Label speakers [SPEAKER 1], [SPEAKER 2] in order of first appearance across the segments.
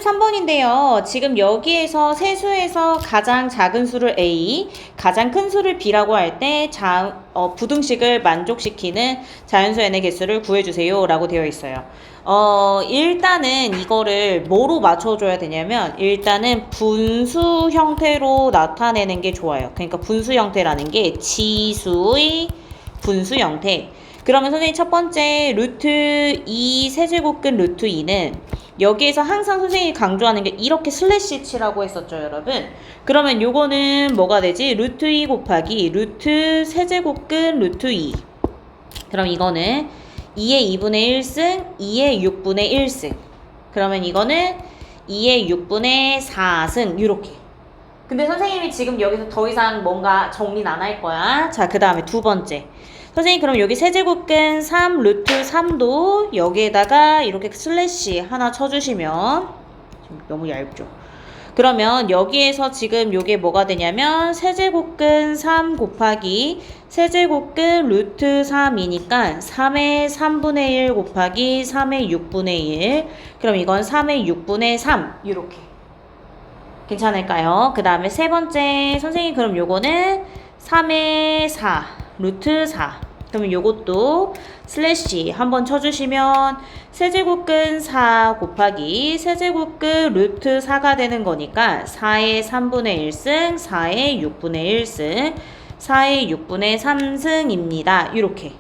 [SPEAKER 1] 33번인데요. 지금 여기에서 세수에서 가장 작은 수를 A, 가장 큰 수를 B라고 할 때 부등식을 만족시키는 자연수 n의 개수를 구해주세요 라고 되어 있어요. 일단은 이거를 뭐로 맞춰줘야 되냐면 일단은 분수 형태로 나타내는 게 좋아요. 그러니까 분수 형태라는 게 지수의 분수 형태. 그러면 선생님 첫 번째 루트 2 세제곱근 루트 2는 여기에서 항상 선생님이 강조하는 게 이렇게 슬래시 치라고 했었죠, 여러분. 그러면 요거는 뭐가 되지? 루트 2 곱하기 루트 세제곱근 루트 2. 그럼 이거는 2의 2분의 1승, 2의 6분의 1승. 그러면 이거는 2의 6분의 4승, 요렇게. 근데 선생님이 지금 여기서 더 이상 뭔가 정리는 안 할 거야. 자, 그 다음에 두 번째. 선생님 그럼 여기 세제곱근 3 루트 3도 여기에다가 이렇게 슬래시 하나 쳐주시면 너무 얇죠. 그러면 여기에서 지금 요게 뭐가 되냐면 세제곱근 3 곱하기 세제곱근 루트 3이니까 3의 3분의 1 곱하기 3의 6분의 1. 그럼 이건 3의 6분의 3 이렇게. 괜찮을까요? 그 다음에 세 번째 선생님 그럼 요거는 3의 4 루트 4. 그러면 요것도 슬래시 한번 쳐주시면 세제곱근 4 곱하기 세제곱근 루트 4가 되는 거니까 4의 3분의 1승 4의 6분의 1승 4의 6분의 3승입니다. 이렇게.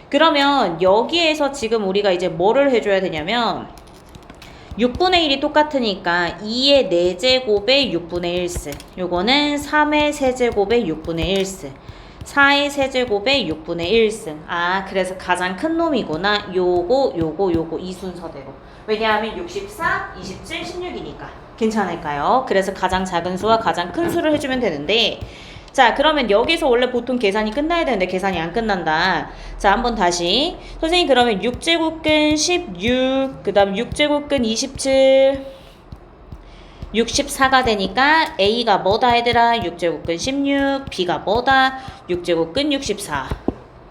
[SPEAKER 1] 그러면 여기에서 지금 우리가 이제 뭐를 해줘야 되냐면 6분의 1이 똑같으니까 2의 4제곱의 6분의 1승 요거는 3의 세제곱의 6분의 1승 4의 세제곱의 6분의 1승. 아, 그래서 가장 큰 놈이구나. 요거 이 순서대로. 왜냐하면 64, 27, 16이니까. 괜찮을까요? 그래서 가장 작은 수와 가장 큰 수를 해주면 되는데 자, 그러면 여기서 원래 보통 계산이 끝나야 되는데 계산이 안 끝난다. 자, 한번 다시. 선생님 그러면 6제곱근 16, 그 다음 6제곱근 27 64가 되니까 A가 뭐다 얘들아? 6제곱근 16, B가 뭐다? 6제곱근 64.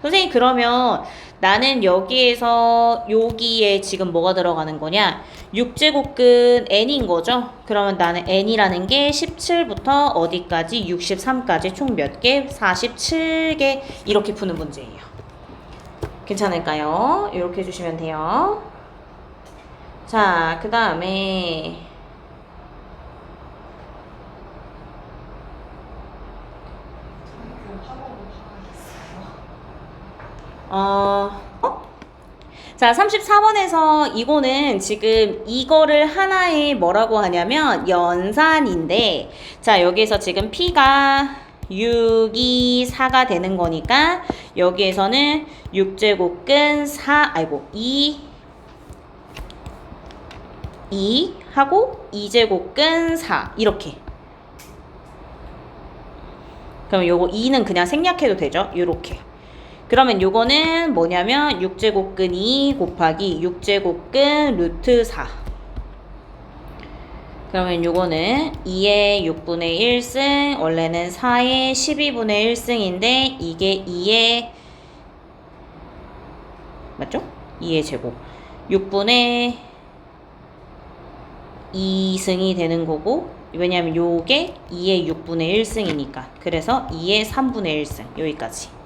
[SPEAKER 1] 선생님 그러면 나는 여기에서 여기에 지금 뭐가 들어가는 거냐? 6제곱근 n인 거죠? 그러면 나는 n이라는 게 17부터 어디까지? 63까지 총 몇 개? 47개 이렇게 푸는 문제예요. 괜찮을까요? 이렇게 해주시면 돼요. 자, 그 다음에 자, 34번에서 이거는 지금 이거를 하나의 뭐라고 하냐면 연산인데 자, 여기에서 지금 P가 6, 2, 4가 되는 거니까 여기에서는 6제곱근 4, 2 하고 2제곱근 4 이렇게. 그럼 요거 2는 그냥 생략해도 되죠? 요렇게. 그러면 요거는 뭐냐면 6제곱근 2 곱하기 6제곱근 루트 4. 그러면 요거는 2의 6분의 1승, 원래는 4의 12분의 1승인데 이게 2의 맞죠? 2의 제곱. 6분의 2승이 되는 거고 왜냐면 요게 2의 6분의 1승이니까. 그래서 2의 3분의 1승 여기까지.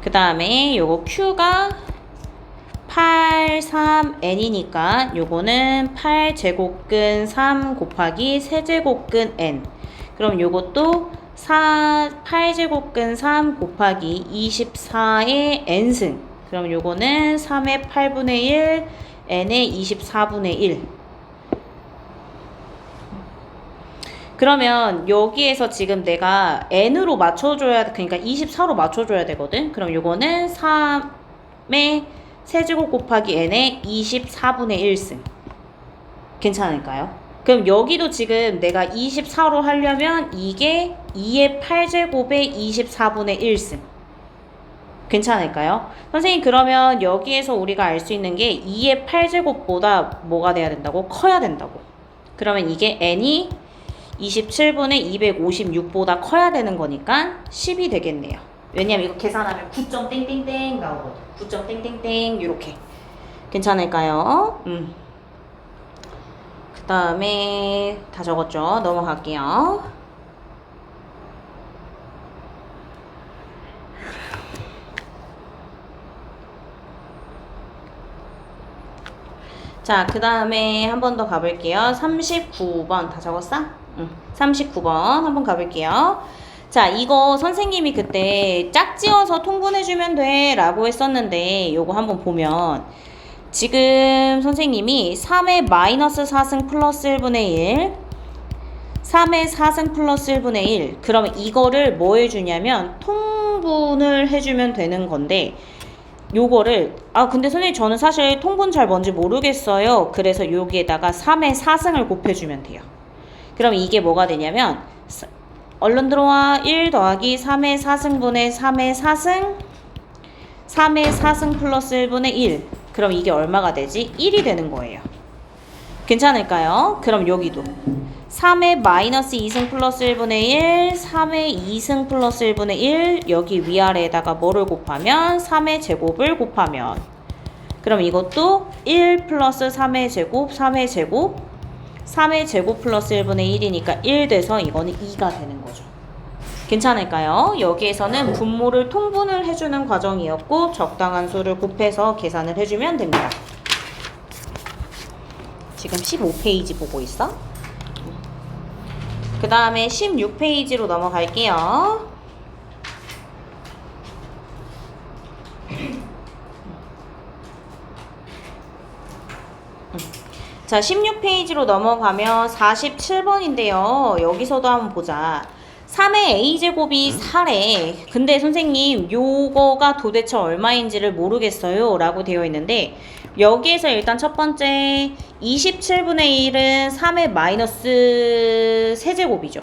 [SPEAKER 1] 그 다음에 요거 Q가 8, 3, N이니까 요거는 8제곱근 3 곱하기 세제곱근 N. 그럼 요것도 8제곱근 3 곱하기 24의 N승. 그럼 요거는 3의 8분의 1, N의 24분의 1. 그러면 여기에서 지금 내가 n으로 맞춰줘야 그러니까 24로 맞춰줘야 되거든. 그럼 요거는 3의 세제곱 곱하기 n의 24분의 1승. 괜찮을까요? 그럼 여기도 지금 내가 24로 하려면 이게 2의 8제곱의 24분의 1승. 괜찮을까요? 선생님 그러면 여기에서 우리가 알 수 있는 게 2의 8제곱보다 뭐가 돼야 된다고? 커야 된다고. 그러면 이게 n이 27분의 256보다 커야 되는 거니까 10이 되겠네요. 왜냐면 이거 계산하면 9점 땡땡땡 나오거든. 9점 땡땡땡 이렇게. 괜찮을까요? 그 다음에 다 적었죠? 넘어갈게요. 자, 그 다음에 한 번 더 가볼게요. 39번 다 적었어? 39번 한번 가볼게요. 자, 이거 선생님이 그때 짝지어서 통분해주면 돼 라고 했었는데 요거 한번 보면 지금 선생님이 3의 마이너스 4승 플러스 1분의 1 3의 4승 플러스 1분의 1 그러면 이거를 뭐 해주냐면 통분을 해주면 되는 건데 요거를 근데 선생님 저는 사실 통분 잘 뭔지 모르겠어요. 그래서 여기에다가 3의 4승을 곱해주면 돼요. 그럼 이게 뭐가 되냐면 얼른 들어와 1 더하기 3의 4승분의 3의 4승 3의 4승 플러스 1분의 1 그럼 이게 얼마가 되지? 1이 되는 거예요. 괜찮을까요? 그럼 여기도 3의 마이너스 2승 플러스 1분의 1 3의 2승 플러스 1분의 1 여기 위아래에다가 뭐를 곱하면 3의 제곱을 곱하면 그럼 이것도 1 플러스 3의 제곱 3의 제곱 3의 제곱 플러스 1분의 1이니까 1 돼서 이거는 2가 되는 거죠. 괜찮을까요? 여기에서는 분모를 통분을 해주는 과정이었고 적당한 수를 곱해서 계산을 해주면 됩니다. 지금 15페이지 보고 있어? 그 다음에 16페이지로 넘어갈게요. 자, 16페이지로 넘어가면 47번인데요. 여기서도 한번 보자. 3의 a제곱이 4래. 근데 선생님 요거가 도대체 얼마인지를 모르겠어요 라고 되어 있는데 여기에서 일단 첫 번째 27분의 1은 3의 마이너스 세제곱이죠.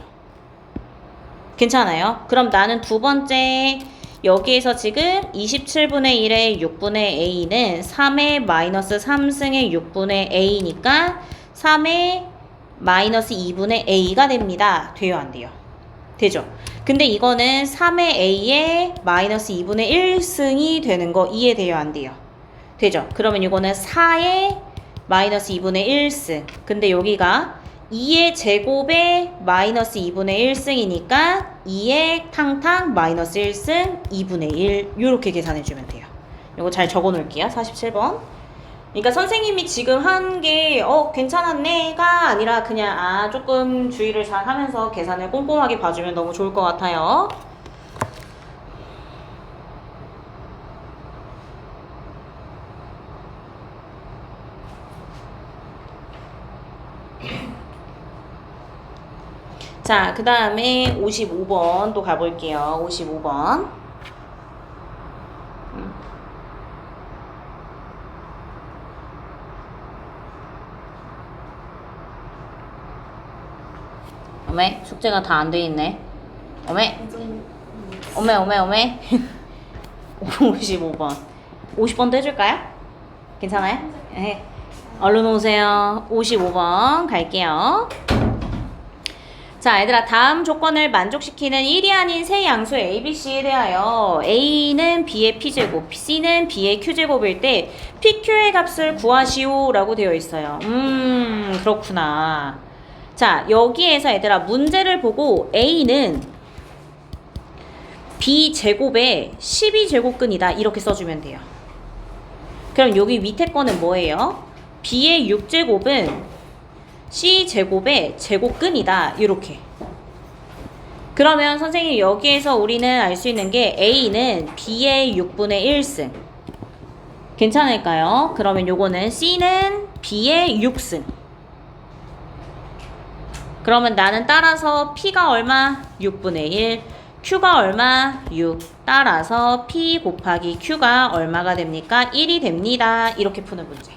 [SPEAKER 1] 괜찮아요? 그럼 나는 두 번째 여기에서 지금 27분의 1의 6분의 a는 3의 마이너스 3승의 6분의 a니까 3의 마이너스 2분의 a가 됩니다. 돼요? 안 돼요? 되죠? 근데 이거는 3의 a의 마이너스 2분의 1승이 되는 거 이해돼요? 안 돼요? 되죠? 그러면 이거는 4의 마이너스 2분의 1승 근데 여기가 2의 제곱에 마이너스 2분의 1승이니까 2의 탕탕 마이너스 1승 2분의 1 이렇게 계산해주면 돼요. 이거 잘 적어놓을게요. 47번. 그러니까 선생님이 지금 한 게 괜찮았네가 아니라 그냥 조금 주의를 잘 하면서 계산을 꼼꼼하게 봐주면 너무 좋을 것 같아요. 자, 그 다음에 55번 또 가볼게요. 55번. 어메, 숙제가 다 안 돼 있네. 어메, 어메. 55번. 50번도 해줄까요? 괜찮아요? 네. 얼른 오세요. 55번 갈게요. 자, 얘들아, 다음 조건을 만족시키는 1이 아닌 세 양수 A, B, C에 대하여 A는 B의 P제곱, C는 B의 Q제곱일 때 PQ의 값을 구하시오 라고 되어 있어요. 그렇구나. 자, 여기에서 얘들아, 문제를 보고 A는 B제곱의 12제곱근이다 이렇게 써주면 돼요. 그럼 여기 밑에 거는 뭐예요? B의 6제곱은 C제곱의 제곱근이다 이렇게. 그러면 선생님 여기에서 우리는 알 수 있는 게 A는 B의 6분의 1승 괜찮을까요? 그러면 요거는 C는 B의 6승 그러면 나는 따라서 P가 얼마? 6분의 1 Q가 얼마? 6 따라서 P 곱하기 Q가 얼마가 됩니까? 1이 됩니다. 이렇게 푸는 문제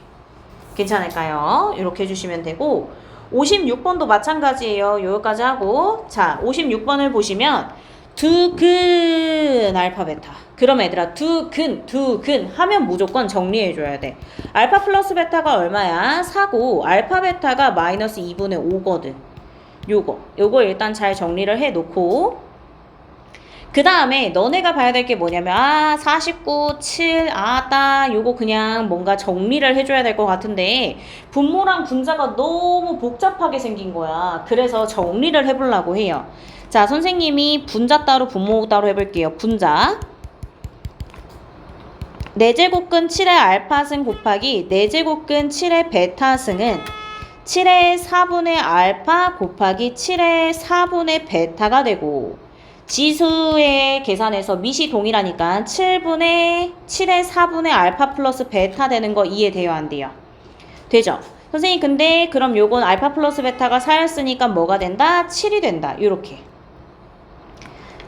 [SPEAKER 1] 괜찮을까요? 이렇게 해주시면 되고 56번도 마찬가지예요. 여기까지 하고 자 56번을 보시면 두근 알파 베타 그럼 얘들아 두근 하면 무조건 정리해줘야 돼. 알파 플러스 베타가 얼마야? 4고 알파 베타가 마이너스 2분의 5거든. 요거 일단 잘 정리를 해놓고 그 다음에 너네가 봐야 될 게 뭐냐면 49, 7, 아따 요거 그냥 뭔가 정리를 해줘야 될 것 같은데 분모랑 분자가 너무 복잡하게 생긴 거야. 그래서 정리를 해보려고 해요. 자, 선생님이 분자 따로 분모 따로 해볼게요. 분자 4제곱근 7의 알파승 곱하기 4제곱근 7의 베타승은 7의 4분의 알파 곱하기 7의 4분의 베타가 되고 지수의 계산에서 밑이 동일하니까 7분의 7의 4분의 알파 플러스 베타 되는 거 이해돼요 안 돼요? 되죠? 선생님 근데 그럼 요건 알파 플러스 베타가 4였으니까 뭐가 된다? 7이 된다. 요렇게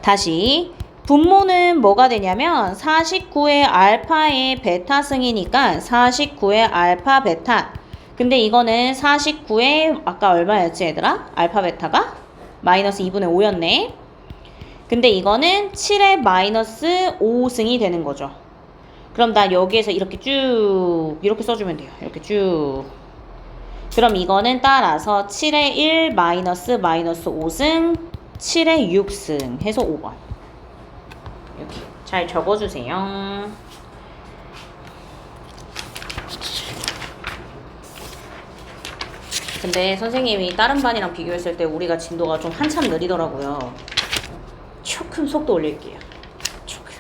[SPEAKER 1] 다시 분모는 뭐가 되냐면 49의 알파의 베타승이니까 49의 알파 베타. 근데 이거는 49의 아까 얼마였지 얘들아? 알파 베타가? 마이너스 2분의 5였네. 근데 이거는 7의 마이너스 5승이 되는 거죠. 그럼 나 여기에서 이렇게 쭉 이렇게 써주면 돼요. 이렇게 쭉. 그럼 이거는 따라서 7의 1 마이너스 5승 7의 6승 해서 5번. 이렇게 잘 적어주세요. 근데 선생님이 다른 반이랑 비교했을 때 우리가 진도가 좀 한참 느리더라고요. 조금 속도 올릴게요. 조금.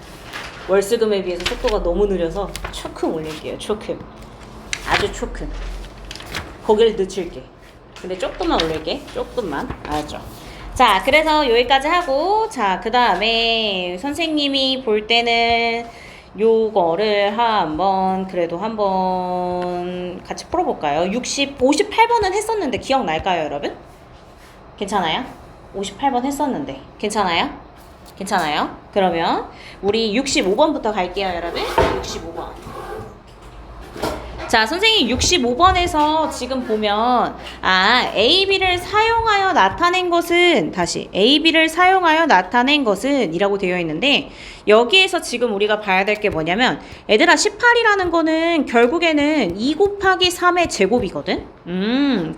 [SPEAKER 1] 월수금에 비해서 속도가 너무 느려서 조금 올릴게요. 조금. 아주 조금. 거기를 늦출게. 근데 조금만 올릴게. 조금만. 알았죠? 자, 그래서 여기까지 하고 자, 그 다음에 선생님이 볼 때는 요거를 그래도 한번 같이 풀어볼까요? 58번은 했었는데 기억날까요, 여러분? 괜찮아요? 58번 했었는데 괜찮아요? 괜찮아요? 그러면 우리 65번부터 갈게요, 여러분. 65번. 자, 선생님 65번에서 지금 보면 A, B를 사용하여 나타낸 것은 다시 A, B를 사용하여 나타낸 것은 이라고 되어 있는데 여기에서 지금 우리가 봐야 될 게 뭐냐면 얘들아 18이라는 거는 결국에는 2 곱하기 3의 제곱이거든.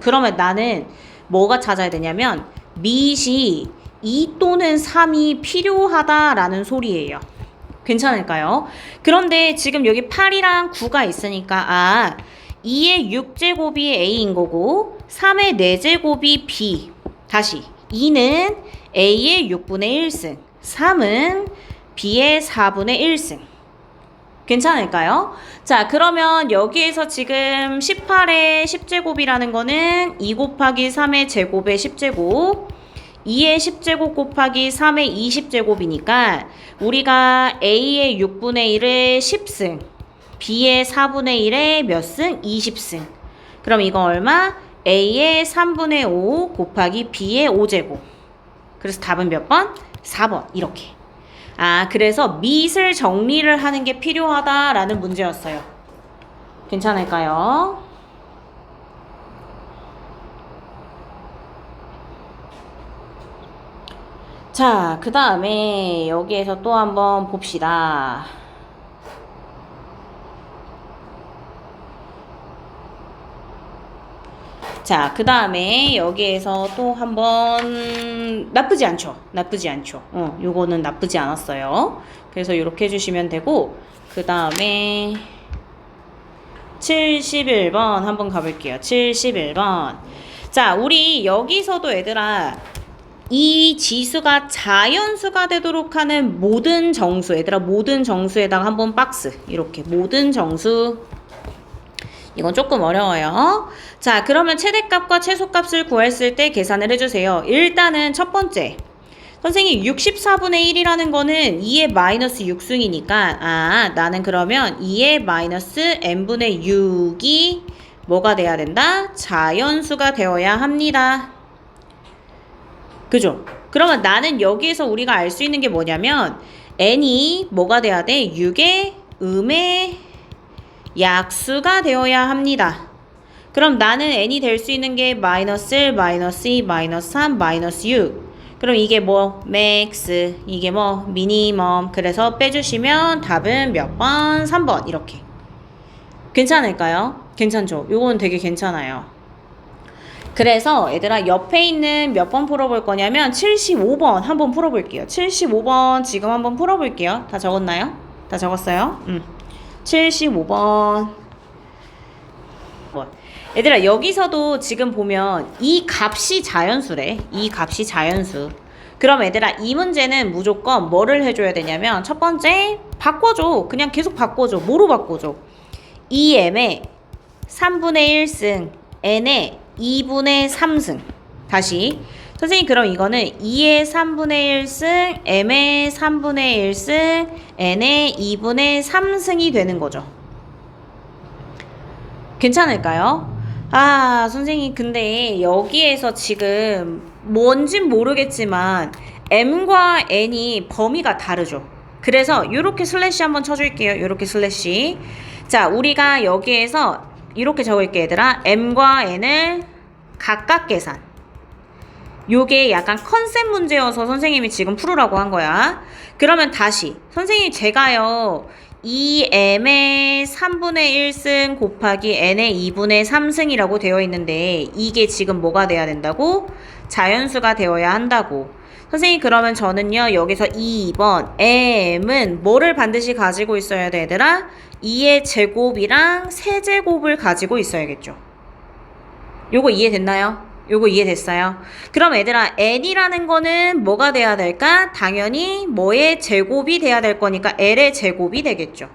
[SPEAKER 1] 그러면 나는 뭐가 찾아야 되냐면 밑이 2 또는 3이 필요하다라는 소리예요. 괜찮을까요? 그런데 지금 여기 8이랑 9가 있으니까 2의 6제곱이 A인 거고 3의 4제곱이 B. 다시 2는 A의 6분의 1승 3은 B의 4분의 1승. 괜찮을까요? 자, 그러면 여기에서 지금 18의 10제곱이라는 거는 2 곱하기 3의 제곱의 10제곱 2의 10제곱 곱하기 3의 20제곱이니까 우리가 A의 6분의 1의 10승 B의 4분의 1의 몇 승? 20승. 그럼 이거 얼마? A의 3분의 5 곱하기 B의 5제곱. 그래서 답은 몇 번? 4번. 이렇게. 그래서 밑을 정리를 하는 게 필요하다라는 문제였어요. 괜찮을까요? 자, 그 다음에 여기에서 또 한번 봅시다. 자, 그 다음에 여기에서 또 한번 나쁘지 않죠? 나쁘지 않죠? 요거는 나쁘지 않았어요. 그래서 이렇게 해주시면 되고 그 다음에 71번 한번 가볼게요. 71번. 자, 우리 여기서도 얘들아 이 지수가 자연수가 되도록 하는 모든 정수, 얘들아 모든 정수에다가 한번 박스 이렇게 모든 정수. 이건 조금 어려워요. 자, 그러면 최대값과 최소값을 구했을 때 계산을 해주세요. 일단은 첫 번째 선생님 64분의 1이라는 거는 2의 마이너스 6승이니까 나는 그러면 2의 마이너스 n분의 6이 뭐가 돼야 된다? 자연수가 되어야 합니다. 그죠? 그러면 나는 여기에서 우리가 알 수 있는 게 뭐냐면 n이 뭐가 돼야 돼? 6의 음의 약수가 되어야 합니다. 그럼 나는 n이 될 수 있는 게 마이너스 1, 마이너스 2, 마이너스 3, 마이너스 6. 그럼 이게 뭐 맥스, 이게 뭐 미니멈. 그래서 빼주시면 답은 몇 번? 3번 이렇게. 괜찮을까요? 괜찮죠? 요건 되게 괜찮아요. 그래서 얘들아 옆에 있는 몇 번 풀어볼 거냐면 75번 한번 풀어볼게요. 75번 지금 한번 풀어볼게요. 다 적었나요? 다 적었어요? 75번. 얘들아 여기서도 지금 보면 이 값이 자연수래. 이 값이 자연수. 그럼 얘들아 이 문제는 무조건 뭐를 해줘야 되냐면 첫 번째 바꿔줘. 그냥 계속 바꿔줘. 뭐로 바꿔줘? 2m의 3분의 1승 n의 2분의 3승. 다시 선생님 그럼 이거는 2의 3분의 1승 m의 3분의 1승 n의 2분의 3승이 되는 거죠. 괜찮을까요? 아 선생님 근데 여기에서 지금 뭔진 모르겠지만 m과 n이 범위가 다르죠. 그래서 이렇게 슬래시 한번 쳐줄게요. 이렇게 슬래시. 자 우리가 여기에서 이렇게 적을게 얘들아. m과 n을 각각 계산. 요게 약간 컨셉 문제여서 선생님이 지금 풀으라고 한 거야. 그러면 다시 선생님 제가요 2m의 3분의 1승 곱하기 n의 2분의 3승이라고 되어 있는데 이게 지금 뭐가 돼야 된다고? 자연수가 되어야 한다고. 선생님 그러면 저는요 여기서 2번 m은 뭐를 반드시 가지고 있어야 돼 얘들아? 2의 제곱이랑 세제곱을 가지고 있어야겠죠. 요거 이해됐나요? 요거 이해됐어요? 그럼 얘들아 n이라는 거는 뭐가 돼야 될까? 당연히 뭐의 제곱이 돼야 될 거니까 l의 제곱이 되겠죠.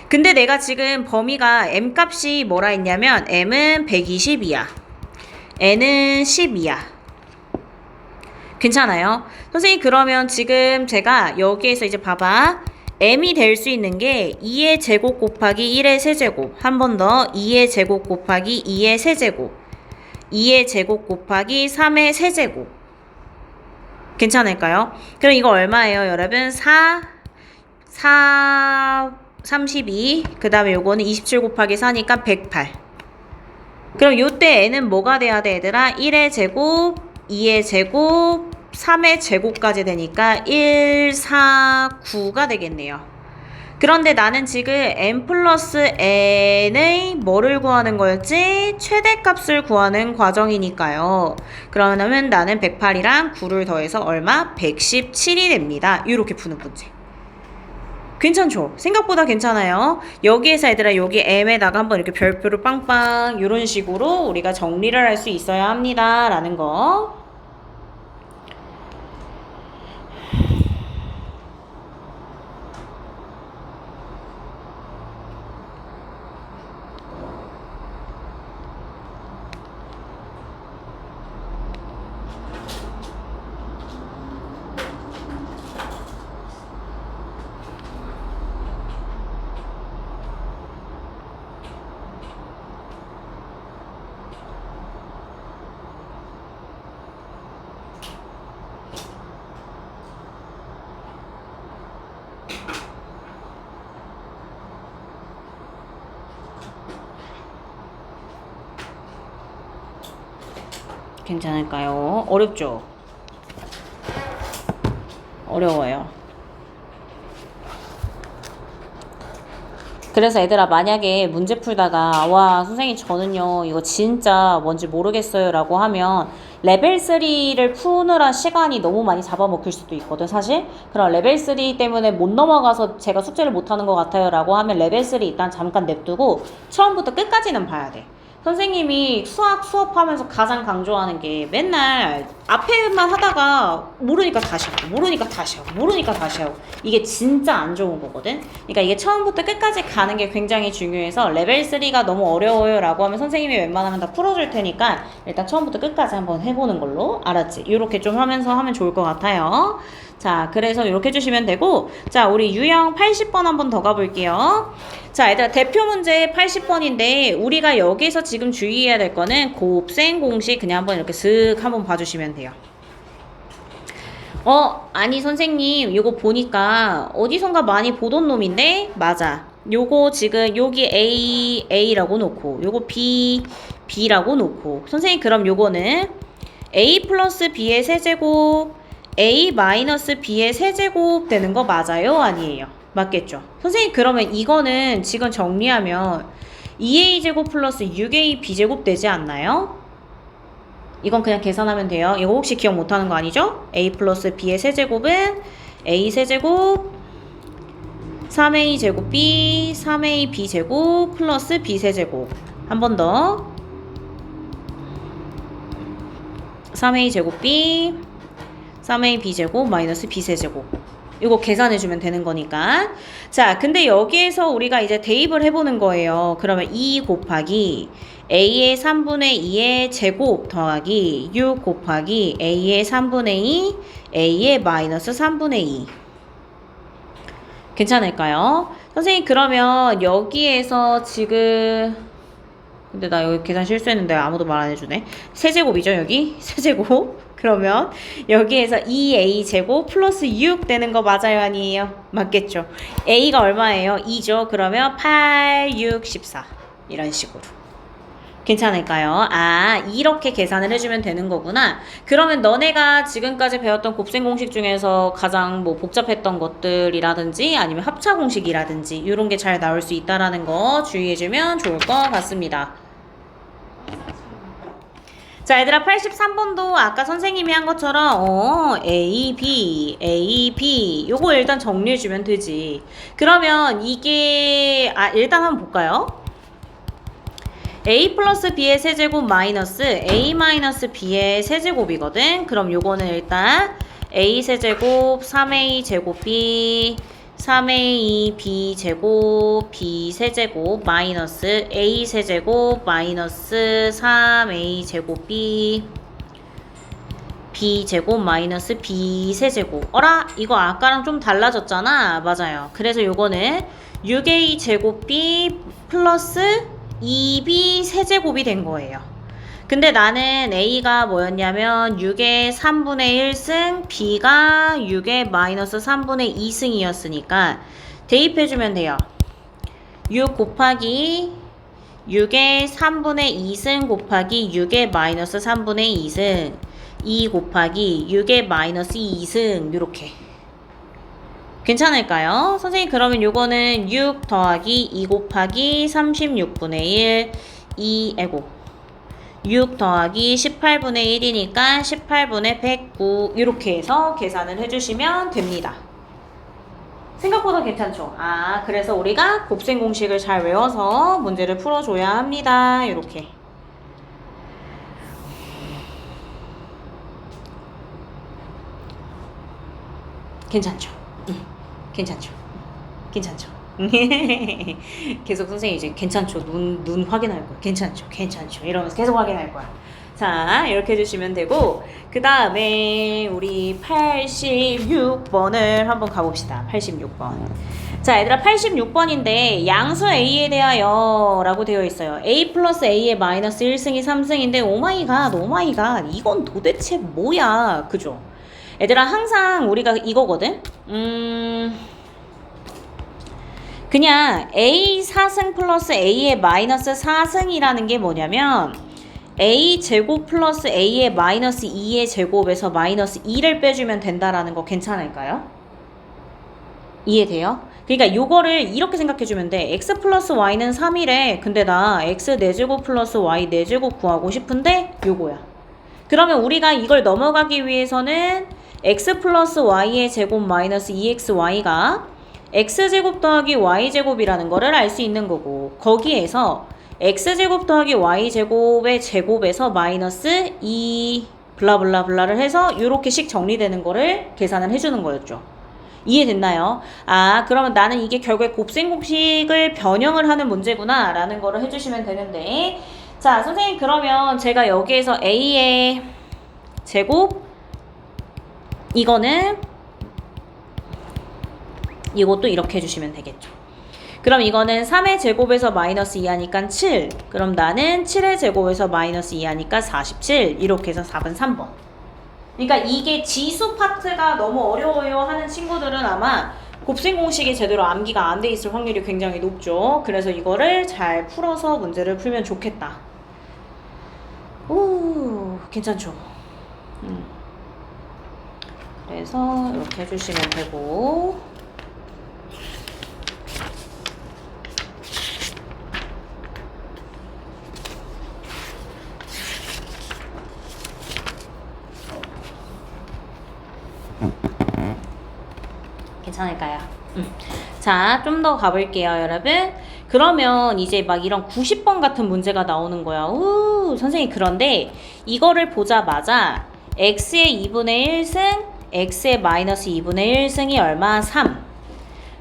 [SPEAKER 1] 근데 내가 지금 범위가 m 값이 뭐라 했냐면 m은 120이야. n은 10이야. 괜찮아요? 선생님 그러면 지금 제가 여기에서 이제 봐봐. m이 될 수 있는 게 2의 제곱 곱하기 1의 세제곱. 한 번 더 2의 제곱 곱하기 2의 세제곱. 2의 제곱 곱하기 3의 세제곱. 괜찮을까요? 그럼 이거 얼마예요 여러분? 32. 그 다음에 요거는 27 곱하기 4니까 108. 그럼 요때 n은 뭐가 돼야 돼 얘들아? 1의 제곱, 2의 제곱, 3의 제곱까지 되니까 1, 4, 9가 되겠네요. 그런데 나는 지금 n 플러스 n의 뭐를 구하는 거였지? 최대값을 구하는 과정이니까요. 그러면 나는 108이랑 9를 더해서 얼마? 117이 됩니다. 이렇게 푸는 문제. 괜찮죠? 생각보다 괜찮아요. 여기에서 얘들아 여기 m에다가 한번 이렇게 별표를 빵빵 이런 식으로 우리가 정리를 할 수 있어야 합니다. 라는 거. 괜찮을까요? 어렵죠? 어려워요. 그래서 얘들아 만약에 문제 풀다가 와 선생님 저는요 이거 진짜 뭔지 모르겠어요 라고 하면 레벨 3를 푸느라 시간이 너무 많이 잡아먹힐 수도 있거든 사실. 그럼 레벨 3 때문에 못 넘어가서 제가 숙제를 못하는 것 같아요 라고 하면 레벨 3 일단 잠깐 냅두고 처음부터 끝까지는 봐야 돼. 선생님이 수업하면서 가장 강조하는 게 맨날 앞에만 하다가 모르니까 다시 하고 모르니까 다시 하고 모르니까 다시 하고 이게 진짜 안 좋은 거거든. 그러니까 이게 처음부터 끝까지 가는 게 굉장히 중요해서 레벨 3가 너무 어려워요 라고 하면 선생님이 웬만하면 다 풀어줄 테니까 일단 처음부터 끝까지 한번 해보는 걸로. 알았지? 이렇게 좀 하면서 하면 좋을 것 같아요. 자 그래서 이렇게 해주시면 되고 자 우리 유형 80번 한번 더 가볼게요. 자 얘들아 대표 문제 80번인데 우리가 여기서 지금 주의해야 될 거는 곱셈 공식 그냥 한번 이렇게 슥 한번 봐주시면 돼요. 아니 선생님 이거 보니까 어디선가 많이 보던 놈인데 맞아. 요거 지금 여기 A라고 놓고 요거 B라고 놓고 선생님 그럼 요거는 A 플러스 B의 세제곱 A 마이너스 B의 세제곱 되는 거 맞아요? 아니에요? 맞겠죠? 선생님 그러면 이거는 지금 정리하면 2A제곱 플러스 6AB 제곱 되지 않나요? 이건 그냥 계산하면 돼요. 이거 혹시 기억 못하는 거 아니죠? a 플러스 b의 세제곱은 a 세제곱 3a 제곱 b 3a b 제곱 플러스 b 세제곱. 한 번 더 3a 제곱 b 3a b 제곱 마이너스 b 세제곱. 이거 계산해주면 되는 거니까. 자, 근데 여기에서 우리가 이제 대입을 해보는 거예요. 그러면 2 곱하기 a의 3분의 2의 제곱 더하기 6 곱하기 a의 3분의 2 a의 마이너스 3분의 2. 괜찮을까요? 선생님, 그러면 여기에서 지금 근데 나 여기 계산 실수했는데 아무도 말 안 해주네. 세제곱이죠, 여기? 세제곱. 그러면 여기에서 2a 제곱 플러스 6 되는 거 맞아요, 아니에요? 맞겠죠? a가 얼마예요? 2죠. 그러면 8, 6, 14 이런 식으로. 괜찮을까요? 아, 이렇게 계산을 해주면 되는 거구나. 그러면 너네가 지금까지 배웠던 곱셈 공식 중에서 가장 뭐 복잡했던 것들이라든지 아니면 합차 공식이라든지 이런 게 잘 나올 수 있다라는 거 주의해주면 좋을 것 같습니다. 자, 얘들아, 83번도 아까 선생님이 한 것처럼 A, B 요거 일단 정리해주면 되지. 그러면 이게 일단 한번 볼까요? A 플러스 B의 세제곱 마이너스 A 마이너스 B의 세제곱이거든. 그럼 요거는 일단 A 세제곱 3A 제곱 B 3A B 제곱 B 세제곱 마이너스 A 세제곱 마이너스 3A 제곱 B B 제곱 마이너스 B 세제곱. 어라? 이거 아까랑 좀 달라졌잖아. 맞아요. 그래서 요거는 6A 제곱 B 플러스 2B 세제곱이 된 거예요. 근데 나는 A가 뭐였냐면 6의 3분의 1승, B가 6의 마이너스 3분의 2승이었으니까 대입해주면 돼요. 6 곱하기 6의 3분의 2승 곱하기 6의 마이너스 3분의 2승 2 곱하기 6의 마이너스 2승 이렇게. 괜찮을까요? 선생님, 그러면 요거는 6 더하기 2 곱하기 36분의 1 6 더하기 18분의 1이니까 18분의 109 이렇게 해서 계산을 해주시면 됩니다. 생각보다 괜찮죠? 아, 그래서 우리가 곱셈 공식을 잘 외워서 문제를 풀어줘야 합니다. 이렇게. 괜찮죠? 괜찮죠? 괜찮죠? 계속 선생님 이제 괜찮죠? 눈 확인할 거야. 괜찮죠? 괜찮죠? 이러면서 계속 확인할 거야. 자, 이렇게 해주시면 되고, 그 다음에 우리 86번을 한번 가봅시다. 86번. 자, 얘들아, 86번인데 양수 A에 대하여 라고 되어 있어요. A 플러스 A의 마이너스 1승이 3승인데 오마이갓 이건 도대체 뭐야? 그죠? 얘들아, 항상 우리가 이거거든? 그냥 A 4승 플러스 A의 마이너스 4승이라는 게 뭐냐면 A 제곱 플러스 A의 마이너스 2의 제곱에서 마이너스 2를 빼주면 된다라는 거 괜찮을까요? 이해돼요? 그러니까 요거를 이렇게 생각해주면 돼. X 플러스 Y는 3이래. 근데 나 X 4제곱 플러스 Y 4제곱 구하고 싶은데 요거야. 그러면 우리가 이걸 넘어가기 위해서는 X 플러스 Y의 제곱 마이너스 2XY가 X제곱 더하기 Y제곱이라는 거를 알 수 있는 거고, 거기에서 X제곱 더하기 Y제곱의 제곱에서 마이너스 2 블라블라블라를 해서 이렇게 식 정리되는 거를 계산을 해주는 거였죠. 이해됐나요? 아, 그러면 나는 이게 결국에 곱셈 공식을 변형을 하는 문제구나 라는 거를 해주시면 되는데, 자, 선생님, 그러면 제가 여기에서 A의 제곱 이것도 이렇게 해주시면 되겠죠. 그럼 이거는 3의 제곱에서 마이너스 2 하니까 7. 그럼 나는 7의 제곱에서 마이너스 2 하니까 47. 이렇게 해서 4번 3번. 그러니까 이게 지수 파트가 너무 어려워요 하는 친구들은 아마 곱셈 공식이 제대로 암기가 안 돼 있을 확률이 굉장히 높죠. 그래서 이거를 잘 풀어서 문제를 풀면 좋겠다. 오, 괜찮죠? 그래서 이렇게 해주시면 되고, 괜찮을까요? 자, 좀 더 가볼게요, 여러분. 그러면 이제 막 이런 90번 같은 문제가 나오는 거야. 선생님, 그런데 이거를 보자마자 x의 2분의 1승, x의 마이너스 2분의 1승이 얼마? 3.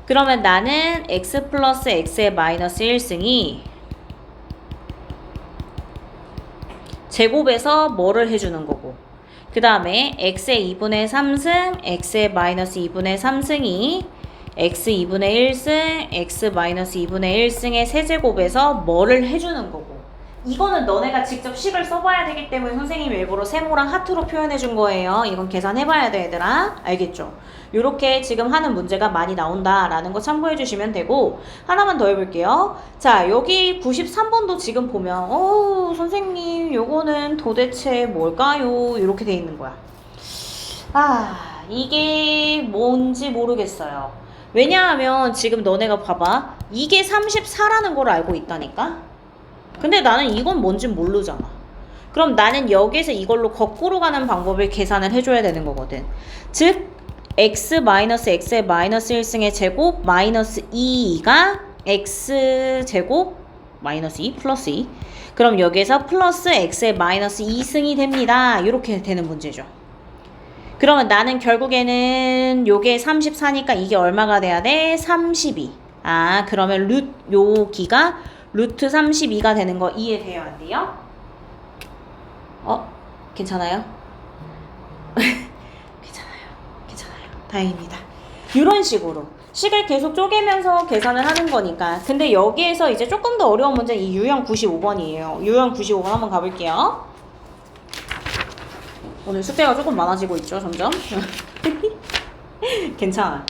[SPEAKER 1] 그러면 나는 x 플러스 x의 마이너스 1승이 제곱에서 뭐를 해주는 거고, 그 다음에 x의 2분의 3승, x의 마이너스 2분의 3승이 x 2분의 1승, x 마이너스 2분의 1승의 세제곱에서 뭐를 해주는 거고, 이거는 너네가 직접 식을 써봐야 되기 때문에 선생님이 일부러 세모랑 하트로 표현해 준 거예요. 이건 계산해봐야 돼, 얘들아. 알겠죠? 요렇게 지금 하는 문제가 많이 나온다라는 거 참고해 주시면 되고, 하나만 더 해볼게요. 자, 여기 93번도 지금 보면 선생님 요거는 도대체 뭘까요? 이렇게 돼 있는 거야. 이게 뭔지 모르겠어요. 왜냐하면 지금 너네가 봐봐, 이게 34라는 걸 알고 있다니까? 근데 나는 이건 뭔지 모르잖아. 그럼 나는 여기서 이걸로 거꾸로 가는 방법을 계산을 해줘야 되는 거거든. 즉 x 마이너스 x의 마이너스 1승의 제곱 마이너스 2가 x 제곱 마이너스 2 플러스 2. 그럼 여기에서 플러스 x의 마이너스 2승이 됩니다. 이렇게 되는 문제죠. 그러면 나는 결국에는 요게 34니까 이게 얼마가 돼야 돼? 32. 그러면 여기가 루트 32가 되는 거 이해돼요? 안 돼요? 괜찮아요? 괜찮아요. 다행입니다. 이런 식으로 식을 계속 쪼개면서 계산을 하는 거니까. 근데 여기에서 이제 조금 더 어려운 문제는 이 유형 95번이에요. 유형 95번 한번 가볼게요. 오늘 숙제가 조금 많아지고 있죠, 점점. 괜찮아.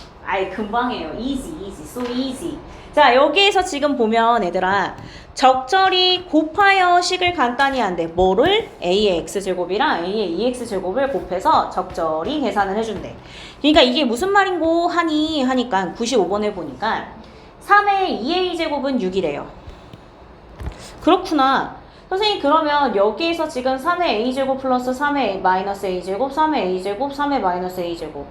[SPEAKER 1] 금방 해요. easy, so easy. 자, 여기에서 지금 보면 얘들아, 적절히 곱하여 식을 간단히 한대. 뭐를? a의 x제곱이랑 a의 2x제곱을 곱해서 적절히 계산을 해준대. 그러니까 이게 무슨 말인고 하니까 95번에 보니까 3의 2a제곱은 6이래요. 그렇구나. 선생님, 그러면 여기에서 지금 3의 a제곱 플러스 3의 마이너스 a제곱, 3의 a제곱, 3의 마이너스 a제곱.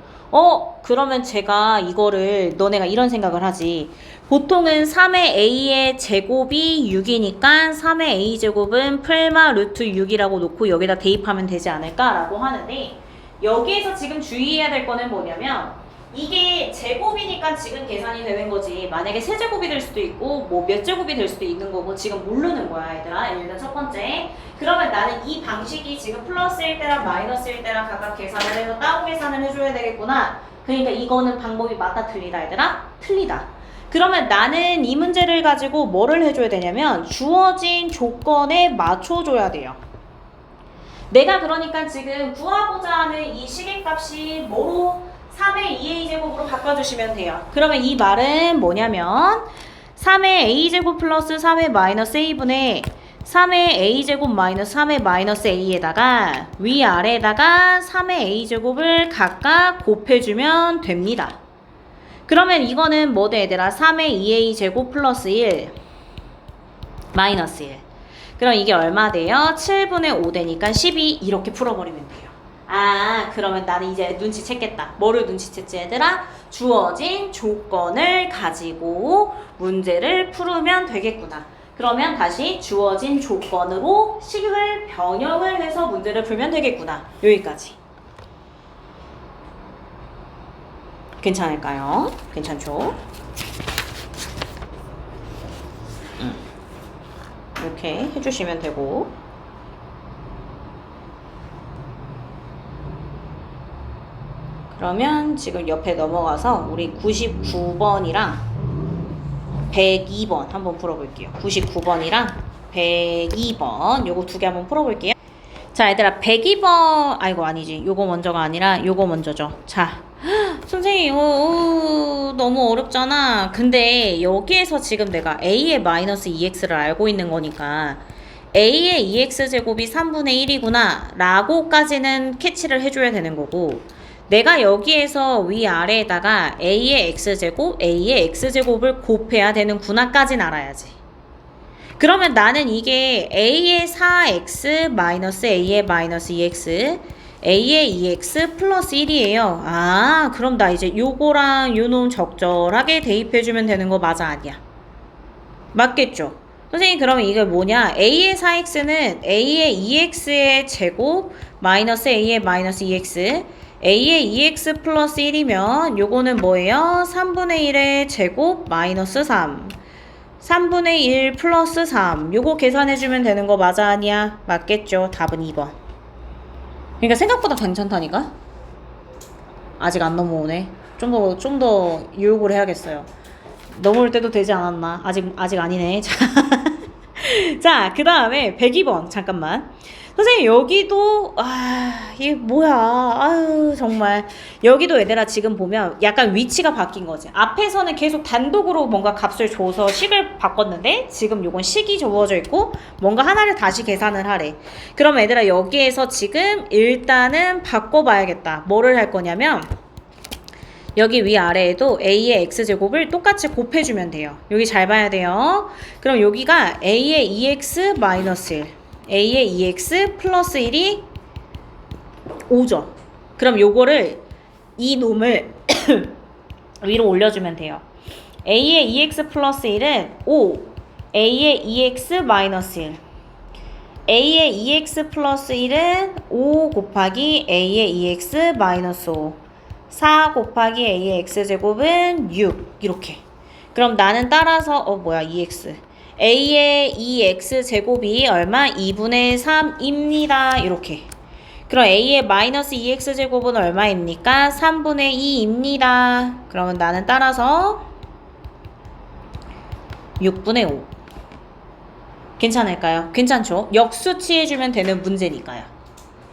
[SPEAKER 1] 그러면 제가 이거를 너네가 이런 생각을 하지. 보통은 3의 a의 제곱이 6이니까 3의 a제곱은 풀마 루트 6이라고 놓고 여기다 대입하면 되지 않을까라고 하는데, 여기에서 지금 주의해야 될 거는 뭐냐면 이게 제곱이니까 지금 계산이 되는 거지. 만약에 세제곱이 될 수도 있고 뭐 몇 제곱이 될 수도 있는 거고 지금 모르는 거야, 얘들아. 일단 첫 번째. 그러면 나는 이 방식이 지금 플러스일 때랑 마이너스일 때랑 각각 계산을 해서 따로 계산을 해줘야 되겠구나. 그러니까 이거는 방법이 맞다 틀리다, 얘들아? 틀리다. 그러면 나는 이 문제를 가지고 뭐를 해줘야 되냐면 주어진 조건에 맞춰줘야 돼요. 내가 그러니까 지금 구하고자 하는 이 식의 값이 뭐로? 3의 2a제곱으로 바꿔주시면 돼요. 그러면 이 말은 뭐냐면 3의 a제곱 플러스 3의 마이너스 a분의 3의 a제곱 마이너스 3의 마이너스 a에다가 위아래에다가 3의 a제곱을 각각 곱해주면 됩니다. 그러면 이거는 뭐죠, 얘들아? 3의 2a제곱 플러스 1 마이너스 1. 그럼 이게 얼마 돼요? 7분의 5 되니까 12 이렇게 풀어버리면 돼요. 그러면 나는 이제 눈치챘겠다. 뭐를 눈치챘지, 얘들아? 주어진 조건을 가지고 문제를 풀으면 되겠구나. 그러면 다시 주어진 조건으로 식을 변형을 해서 문제를 풀면 되겠구나. 여기까지. 괜찮을까요? 괜찮죠? 이렇게 해주시면 되고, 그러면 지금 옆에 넘어가서 우리 99번이랑 102번 한번 풀어볼게요. 99번이랑 102번 요거 두 개 한번 풀어볼게요. 자, 얘들아, 102번 아니지, 요거 먼저가 아니라 요거 먼저죠. 자, 선생님 너무 어렵잖아. 근데 여기에서 지금 내가 a의 마이너스 2x를 알고 있는 거니까 a의 2x제곱이 3분의 1이구나 라고까지는 캐치를 해줘야 되는 거고, 내가 여기에서 위아래에다가 a의 x제곱, a의 x제곱을 곱해야 되는구나까지는 알아야지. 그러면 나는 이게 a의 4x 마이너스 a의 마이너스 2x, a의 2x 플러스 1이에요. 아, 그럼 나 이제 요거랑 요 놈 적절하게 대입해주면 되는 거 맞아, 아니야? 맞겠죠? 선생님, 그러면 이게 뭐냐? a의 4x는 a의 2x의 제곱 마이너스 a의 마이너스 2x, a의 2x 플러스 1이면 요거는 뭐예요? 3분의 1의 제곱 마이너스 3, 3분의 1 플러스 3. 요거 계산해주면 되는 거 맞아, 아니야? 맞겠죠? 답은 2번. 그러니까 생각보다 괜찮다니까? 아직 안 넘어오네. 좀 더 유혹을 해야겠어요. 넘어올 때도 되지 않았나? 아직 아니네. 자, 그 다음에 102번. 잠깐만. 선생님, 여기도, 이게 뭐야. 아유, 정말. 여기도 얘들아 지금 보면 약간 위치가 바뀐 거지. 앞에서는 계속 단독으로 뭔가 값을 줘서 식을 바꿨는데, 지금 요건 식이 주어져 있고, 뭔가 하나를 다시 계산을 하래. 그럼 얘들아, 여기에서 지금 일단은 바꿔봐야겠다. 뭐를 할 거냐면, 여기 위아래에도 a의 x제곱을 똑같이 곱해주면 돼요. 여기 잘 봐야 돼요. 그럼 여기가 a의 2x 마이너스 1, a의 2x 플러스 1이 5죠. 그럼 요거를 이 놈을 위로 올려주면 돼요. a의 2x 플러스 1은 5, a의 2x 마이너스 1, a의 2x 플러스 1은 5 곱하기 a의 2x 마이너스 5, 4 곱하기 a의 x제곱은 6 이렇게. 그럼 나는 따라서 2x a의 2x제곱이 얼마? 2분의 3입니다. 이렇게. 그럼 a의 마이너스 2x제곱은 얼마입니까? 3분의 2입니다. 그러면 나는 따라서 6분의 5. 괜찮을까요? 괜찮죠? 역수치해주면 되는 문제니까요.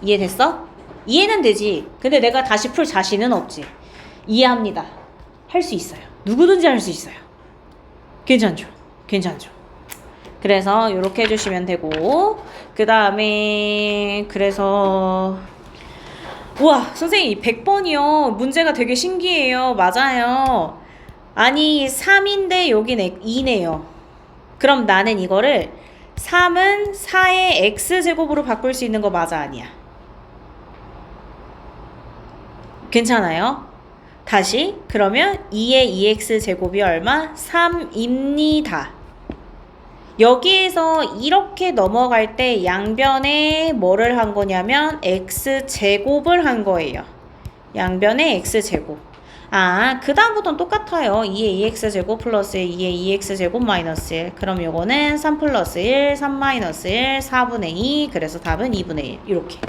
[SPEAKER 1] 이해됐어? 이해는 되지. 근데 내가 다시 풀 자신은 없지. 이해합니다. 할 수 있어요. 누구든지 할 수 있어요. 괜찮죠? 괜찮죠? 그래서 이렇게 해주시면 되고, 그 다음에 그래서 우와, 선생님 100번이요. 문제가 되게 신기해요. 맞아요. 아니 3인데 여긴 2네요. 그럼 나는 이거를 3은 4의 x제곱으로 바꿀 수 있는 거 맞아, 아니야? 괜찮아요? 다시 그러면 2의 2x제곱이 얼마? 3입니다. 여기에서 이렇게 넘어갈 때 양변에 뭐를 한 거냐면 x제곱을 한 거예요. 양변에 x제곱. 그 다음부터는 똑같아요. 2의 2x제곱 플러스 2의 2x제곱 마이너스 1. 그럼 요거는 3 플러스 1, 3 마이너스 1, 4분의 2. 그래서 답은 2분의 1. 이렇게.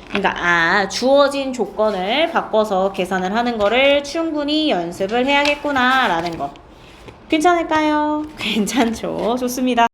[SPEAKER 1] 그러니까 주어진 조건을 바꿔서 계산을 하는 거를 충분히 연습을 해야겠구나 라는 거. 괜찮을까요? 괜찮죠. 좋습니다.